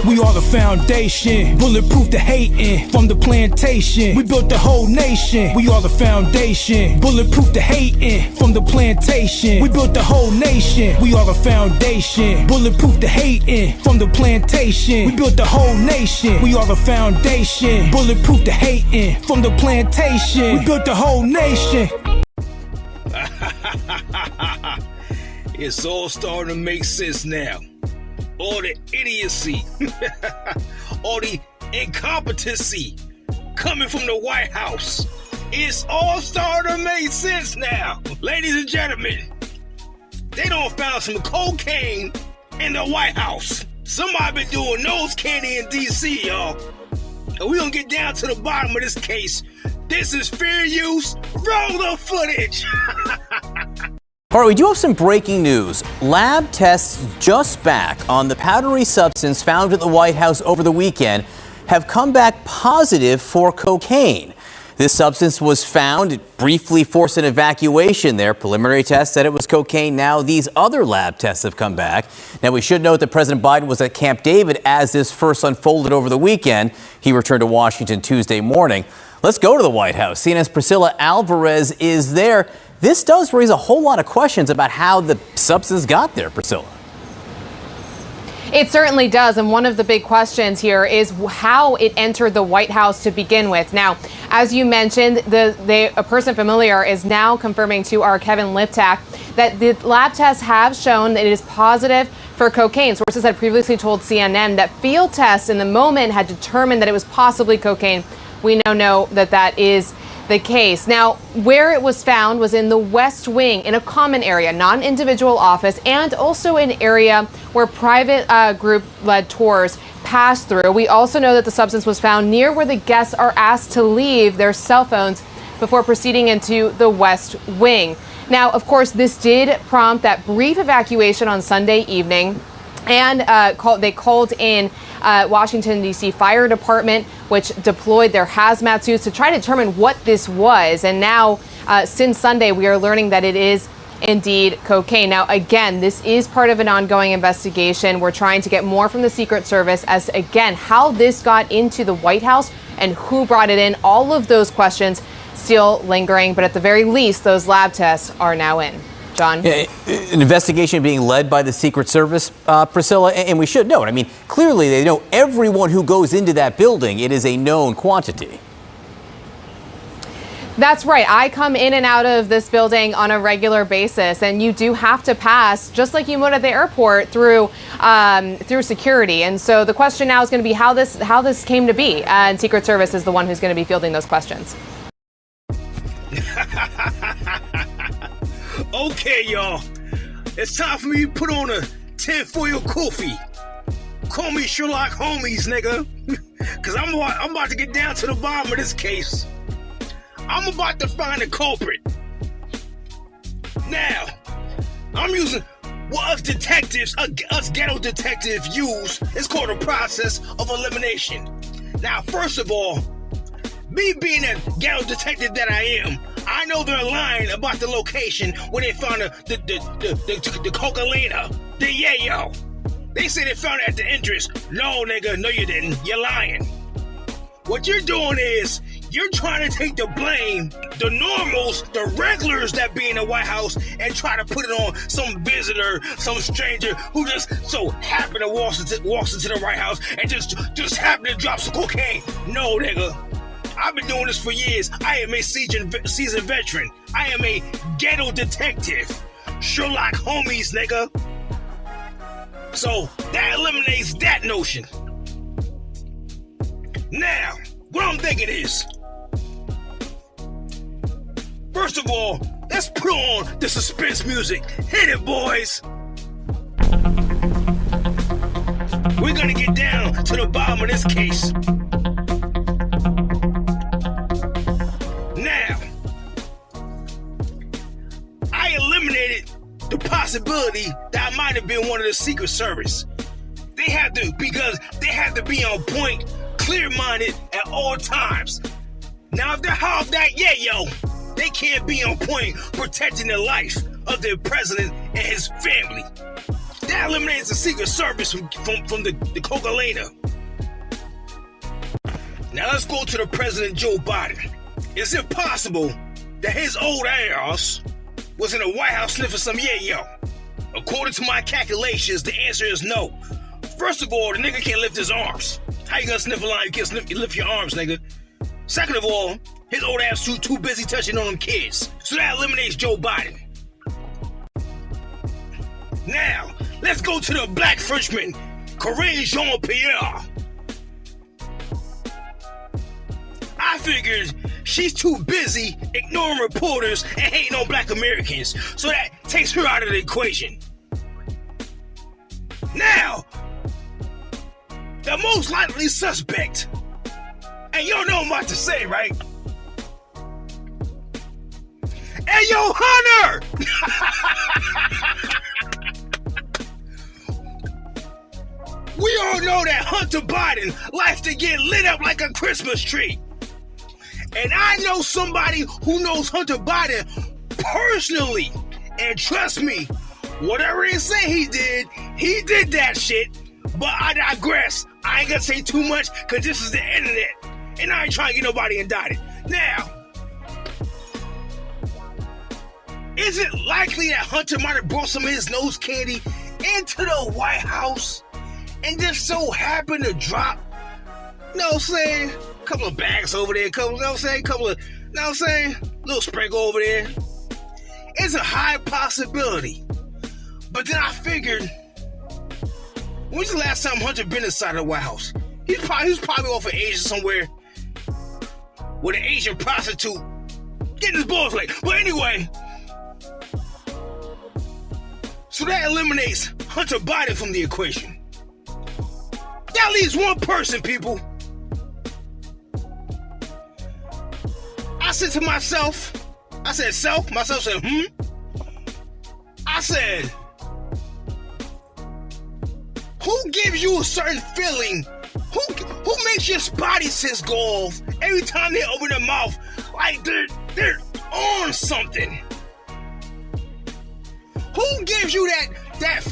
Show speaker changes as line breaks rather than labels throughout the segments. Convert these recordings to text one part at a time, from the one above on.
We are the foundation, bulletproof the hating from the plantation. We built the whole nation. We are the foundation, bulletproof the hating from the plantation. We built the whole nation. We are the foundation, bulletproof the hating from the plantation. We built the whole nation. We are the foundation, bulletproof the hating from the plantation. We built the whole nation.
It's all starting to make sense now. All the idiocy, all the incompetency coming from the White House. It's all starting to make sense now. Ladies and gentlemen, they done found some cocaine in the White House. Somebody been doing nose candy in D.C., y'all. And we gonna get down to the bottom of this case. This is fair use. Roll the footage.
All right, we do have some breaking news. Lab tests just back on the powdery substance found at the White House over the weekend have come back positive for cocaine. This substance was found. It briefly forced an evacuation there. Preliminary tests said it was cocaine. Now these other lab tests have come back. Now we should note that President Biden was at Camp David as this first unfolded over the weekend. He returned to Washington Tuesday morning. Let's go to the White House. CNN's Priscilla Alvarez is there. This does raise a whole lot of questions about how the substance got there, Priscilla.
It certainly does. And one of the big questions here is how it entered the White House to begin with. Now, as you mentioned, a person familiar is now confirming to our Kevin Liptak that the lab tests have shown that it is positive for cocaine. Sources had previously told CNN that field tests in the moment had determined that it was possibly cocaine. We now know that that is the case. Now, where it was found was in the West Wing, in a common area, not an individual office, and also an area where private group-led tours pass through. We also know that the substance was found near where the guests are asked to leave their cell phones before proceeding into the West Wing. Now, of course, this did prompt that brief evacuation on Sunday evening, and they called in Washington, D.C. Fire Department, which deployed their hazmat suits to try to determine what this was. And now, since Sunday, we are learning that it is indeed cocaine. Now, again, this is part of an ongoing investigation. We're trying to get more from the Secret Service as to, again, how this got into the White House and who brought it in. All of those questions still lingering, but at the very least, those lab tests are now in. John?
Yeah, an investigation being led by the Secret Service, Priscilla, and we should note, I mean, clearly they know everyone who goes into that building. It is a known quantity.
That's right. I come in and out of this building on a regular basis, and you do have to pass, just like you would at the airport, through security. And so the question now is going to be how this came to be, and Secret Service is the one who's going to be fielding those questions.
Okay, y'all. It's time for me to put on a tinfoil kufi. Call me Sherlock Homies, nigga. Cause I'm about to get down to the bottom of this case. I'm about to find the culprit. Now, I'm using what us detectives, us ghetto detectives use. It's called a process of elimination. Now, first of all, me being a ghetto detective that I am, I know they're lying about the location when they found the coca-lena, the yayo. They say they found it at the entrance. No, nigga, no you didn't. You're lying. What you're doing is you're trying to take the blame, the normals, the regulars that be in the White House, and try to put it on some visitor, some stranger who just so happened to walks into the White House and just happened to drop some cocaine. No, nigga. I've been doing this for years. I am a seasoned veteran. I am a ghetto detective. Sherlock Homies, nigga. So that eliminates that notion. Now, what I'm thinking is, first of all, let's put on the suspense music. Hit it, boys. We're gonna get down to the bottom of this case. Now, I eliminated the possibility that I might have been one of the Secret Service. They have to be on point, clear-minded at all times. Now, if they're half that yayo, they can't be on point protecting the life of their president and his family. They That eliminates the Secret Service from the Coca-Cola. Now let's go to the President Joe Biden. Is it possible that his old ass was in the White House sniffing some yayo? According to my calculations, the answer is no. First of all, the nigga can't lift his arms. How you gonna sniff a line? You can't lift your arms, nigga. Second of all, his old ass too busy touching on them kids. So that eliminates Joe Biden. Now, let's go to the black Frenchman, Corinne Jean-Pierre. I figured she's too busy ignoring reporters and hating on black Americans, so that takes her out of the equation. Now, the most likely suspect, and y'all know what I'm about to say, right? Hey, yo, Hunter! We all know that Hunter Biden likes to get lit up like a Christmas tree. And I know somebody who knows Hunter Biden personally. And trust me, whatever they say he did that shit. But I digress. I ain't gonna say too much because this is the internet. And I ain't trying to get nobody indicted. Now, is it likely that Hunter might have brought some of his nose candy into the White House and just so happened to drop, you know what I'm saying, a couple of bags over there, little sprinkle over there? It's a high possibility. But then I figured, when's the last time Hunter been inside the White House? He was probably off in Asia somewhere with an Asian prostitute getting his balls laid. But anyway, so that eliminates Hunter Biden from the equation. That leaves one person, people. I said to myself, myself said, I said, who gives you a certain feeling? Who makes your spotty sense go off every time they open their mouth like they're on something? Who gives you that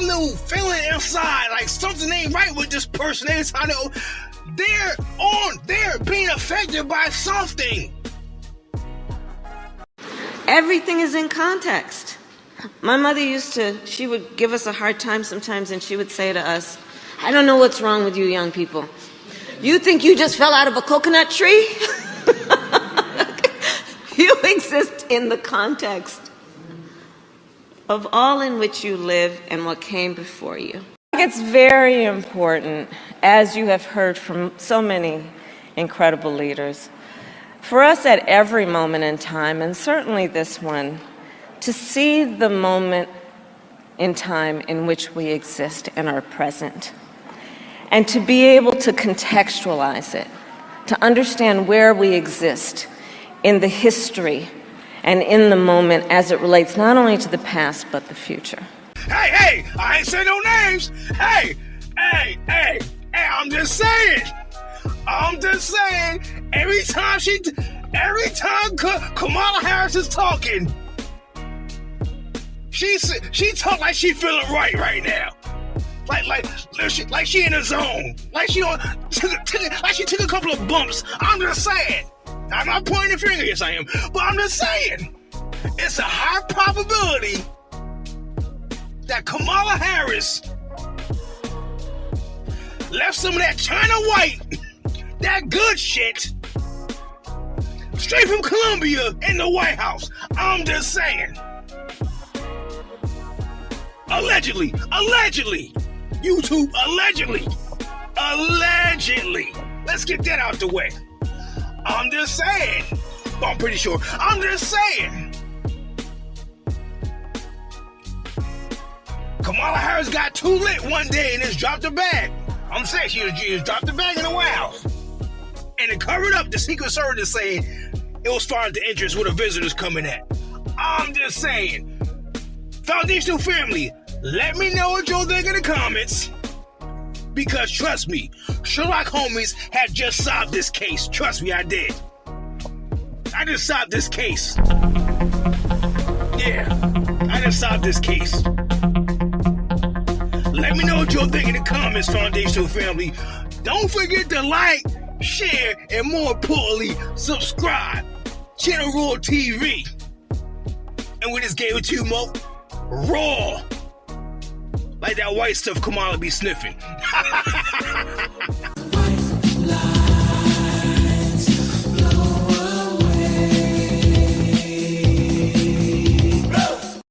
little feeling inside like something ain't right with this person every time they're being affected by something?
Everything is in context. My mother she would give us a hard time sometimes, and she would say to us, I don't know what's wrong with you young people. You think you just fell out of a coconut tree? You exist in the context of all in which you live and what came before you.
I think it's very important, as you have heard from so many incredible leaders, for us at every moment in time, and certainly this one, to see the moment in time in which we exist and are present, and to be able to contextualize it, to understand where we exist in the history and in the moment as it relates not only to the past but the future.
Hey, I ain't say no names. Hey, I'm just saying. Every time Kamala Harris is talking, she talk like she feeling right now. Like she in a zone. Like she took a couple of bumps. I'm just saying. I'm not pointing the finger, yes I am. But I'm just saying, it's a high probability that Kamala Harris left some of that China white, that good shit, straight from Colombia in the White House. I'm just saying. Allegedly. YouTube, allegedly. Let's get that out the way. I'm just saying. Well, I'm pretty sure. I'm just saying. Kamala Harris got too lit one day and just dropped her bag. I'm saying she just dropped the bag in the White House. And it covered up the Secret Service saying it was foreign to interest where the visitors coming at. I'm just saying. Foundational family, let me know what y'all think in the comments. Because trust me, Sherlock homies had just solved this case. Trust me, I did. I just solved this case. Yeah, I just solved this case. Let me know what you'll think in the comments, Foundational family. Don't forget to like, share, and more importantly, subscribe. Channel Raw TV. And we just gave it to you, Mo. Raw. Like that white stuff Kamala be sniffing.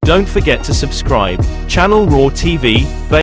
Don't forget to subscribe. Channel Raw TV.